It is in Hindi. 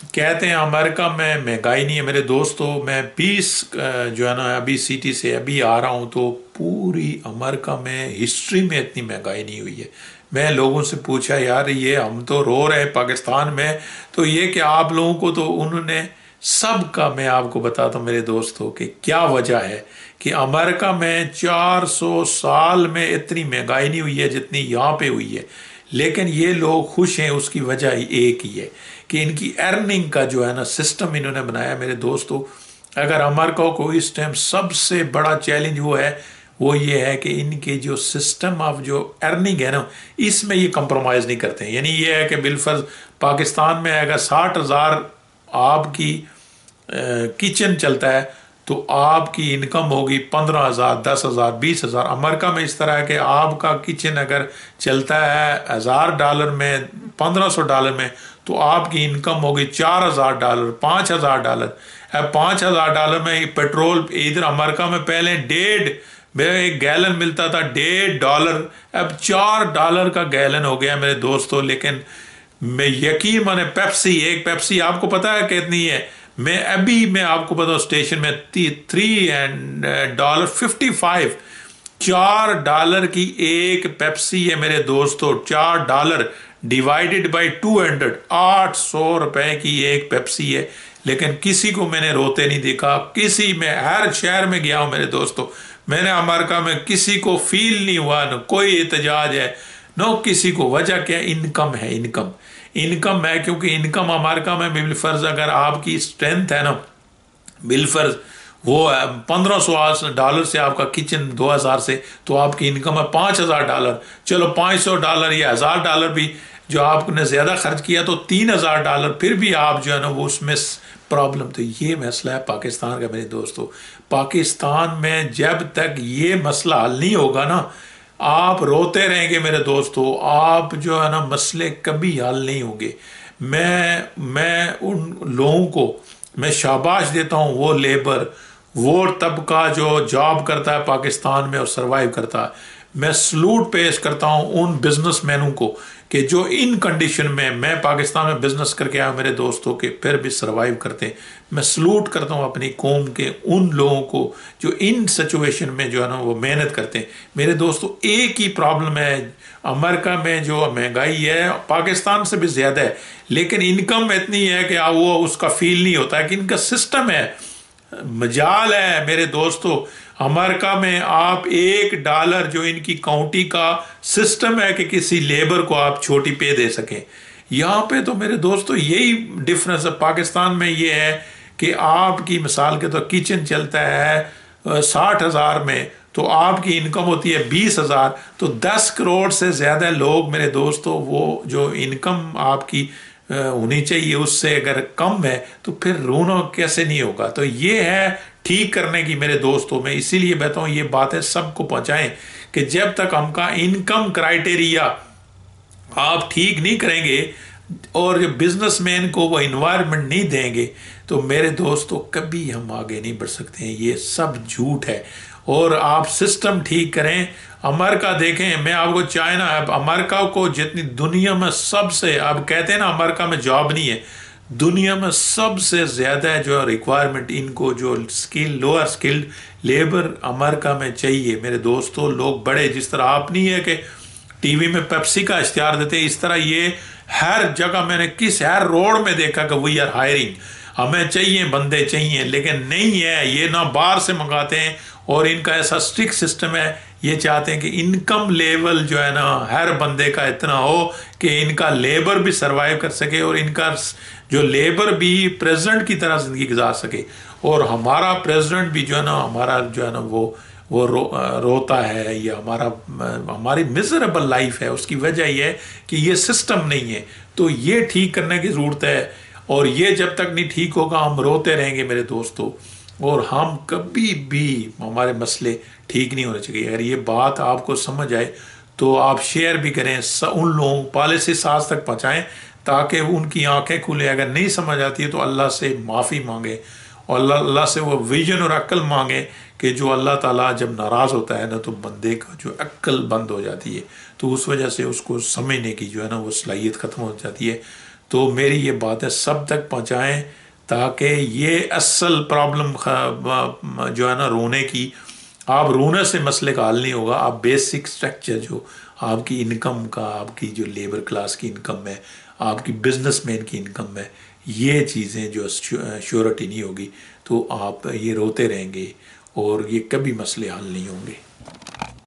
कहते हैं अमेरिका में महंगाई नहीं है। मेरे दोस्तों, मैं 20 जो है ना अभी सिटी से अभी आ रहा हूँ, तो पूरी अमेरिका में हिस्ट्री में इतनी महंगाई नहीं हुई है। मैं लोगों से पूछा, यार ये हम तो रो रहे हैं पाकिस्तान में, तो ये कि आप लोगों को, तो उन्होंने सब का, मैं आपको बताता हूँ मेरे दोस्तों कि क्या वजह है कि अमेरिका में 400 साल में इतनी महंगाई नहीं हुई है जितनी यहाँ पे हुई है। लेकिन ये लोग खुश हैं, उसकी वजह एक ही है कि इनकी अर्निंग का जो है ना सिस्टम इन्होंने बनाया। मेरे दोस्तों, अगर अमेरिका को इस टाइम सबसे बड़ा चैलेंज वो है, वो ये है कि इनके जो सिस्टम ऑफ जो अर्निंग है ना, इसमें ये कंप्रोमाइज़ नहीं करते हैं। यानी ये है कि बिलफर्ज पाकिस्तान में अगर 60,000 आपकी किचन चलता है, तो आपकी इनकम होगी 15,000, 10,000, 20,000। अमेरिका में इस तरह है कि आपका किचन अगर चलता है $1,000 में, $1,500 में, तो आपकी इनकम होगी $4,000, $5,000। अब $5,000 में पेट्रोल इधर अमेरिका में पहले एक गैलन मिलता था $1.5, अब $4 का गैलन हो गया मेरे दोस्तों। लेकिन मैं यकीन माने, एक पेप्सी आपको पता है कितनी है? मैं आपको बताऊं, स्टेशन में $3.55, $4 की एक पेप्सी है मेरे दोस्तों। $4 डिवाइडेड बाई 200, ₹800 की एक पेप्सी है। लेकिन किसी को मैंने रोते नहीं देखा। किसी में, हर शहर में गया हूं मेरे दोस्तों, मैंने अमेरिका में किसी को फील नहीं हुआ, न कोई एहतजाज है, नो किसी को। वजह क्या? इनकम है, इनकम है। क्योंकि इनकम अमेरिका में बिलफर्ज अगर आपकी स्ट्रेंथ है ना, बिलफर्ज वो $1,500 से आपका किचन 2,000 से, तो आपकी इनकम है $5,000। चलो $500 या $1,000 भी जो आपने ज्यादा खर्च किया, तो $3,000 फिर भी आप जो है ना वो उसमें प्रॉब्लम। तो ये मसला है पाकिस्तान का मेरे दोस्तों। पाकिस्तान में जब तक ये मसला हल नहीं होगा ना, आप रोते रहेंगे मेरे दोस्तों। आप जो है ना मसले कभी हल नहीं होंगे। मैं उन लोगों को मैं शाबाश देता हूँ, वो लेबर, वो तबका जो जॉब करता है पाकिस्तान में और सरवाइव करता है। मैं सलूट पेश करता हूँ उन बिजनेसमैनों को कि जो इन कंडीशन में, मैं पाकिस्तान में बिजनेस करके आया मेरे दोस्तों के, फिर भी सरवाइव करते हैं। मैं सलूट करता हूँ अपनी कौम के उन लोगों को जो इन सिचुएशन में जो है ना वो मेहनत करते हैं। मेरे दोस्तों, एक ही प्रॉब्लम है अमेरिका में, जो महंगाई है पाकिस्तान से भी ज्यादा है, लेकिन इनकम इतनी है कि वो उसका फील नहीं होता है कि इनका सिस्टम है। मजाल है मेरे दोस्तों, अमेरिका में आप $1 जो इनकी काउंटी का सिस्टम है कि किसी लेबर को आप छोटी पे दे सकें। यहाँ पे तो मेरे दोस्तों यही डिफरेंस है। पाकिस्तान में ये है कि आपकी मिसाल के तो किचन चलता है 60,000 में, तो आपकी इनकम होती है 20,000। तो 10 करोड़ से ज्यादा लोग मेरे दोस्तों, वो जो इनकम आपकी होनी चाहिए उससे अगर कम है, तो फिर रोना कैसे नहीं होगा। तो ये है ठीक करने की मेरे दोस्तों। मैं इसीलिए कहता हूँ ये बातें सबको पहुंचाएं कि जब तक हमका इनकम क्राइटेरिया आप ठीक नहीं करेंगे और जो बिजनेसमैन को वो इन्वायरमेंट नहीं देंगे, तो मेरे दोस्तों कभी हम आगे नहीं बढ़ सकते हैं। ये सब झूठ है। और आप सिस्टम ठीक करें। अमेरिका देखें, मैं आपको चाइना, अमेरिका को जितनी दुनिया में सबसे, अब कहते हैं ना अमेरिका में जॉब नहीं है, दुनिया में सबसे ज्यादा जो रिक्वायरमेंट इनको, जो skill, lower skilled labour America में चाहिए मेरे दोस्तों। लोग बड़े, जिस तरह आप नहीं है कि टीवी में पेप्सी का इश्तिहार देते, इस तरह ये हर जगह मैंने हर रोड में देखा कि वी आर हायरिंग, हमें चाहिए, बंदे चाहिए। लेकिन नहीं है, ये ना बाहर से मंगाते हैं, और इनका ऐसा स्ट्रिक्ट सिस्टम है, ये चाहते हैं कि इनकम लेवल जो है ना हर बंदे का इतना हो कि इनका लेबर भी सरवाइव कर सके और इनका जो लेबर भी प्रेसिडेंट की तरह जिंदगी गुजार सके। और हमारा प्रेसिडेंट भी जो है ना, हमारा जो है ना वो रोता है, ये हमारी मिजरेबल लाइफ है। उसकी वजह यह है कि ये सिस्टम नहीं है। तो ये ठीक करने की ज़रूरत है, और ये जब तक नहीं ठीक होगा हम रोते रहेंगे मेरे दोस्तों, और हम कभी भी, हमारे मसले ठीक नहीं होने चाहिए। अगर ये बात आपको समझ आए तो आप शेयर भी करें, उन लोगों पॉलिसी साथ तक पहुँचाएँ ताकि उनकी आंखें खुले। अगर नहीं समझ आती है तो अल्लाह से माफ़ी मांगे, और अल्लाह से वो विजन और अक्ल मांगे कि जो अल्लाह ताला जब नाराज़ होता है ना, तो बंदे का जो अक्ल बंद हो जाती है, तो उस वजह से उसको समझने की जो है ना वो सलाहियत ख़त्म हो जाती है। तो मेरी ये बात है सब तक पहुँचाएँ, ताकि ये असल प्रॉब्लम जो है ना रोने की, आप रोने से मसले का हल नहीं होगा। आप बेसिक स्ट्रक्चर जो आपकी इनकम का, आपकी जो लेबर क्लास की इनकम है, आपकी बिजनेसमैन की इनकम है, ये चीज़ें जो श्योरिटी नहीं होगी तो आप ये रोते रहेंगे और ये कभी मसले हल नहीं होंगे।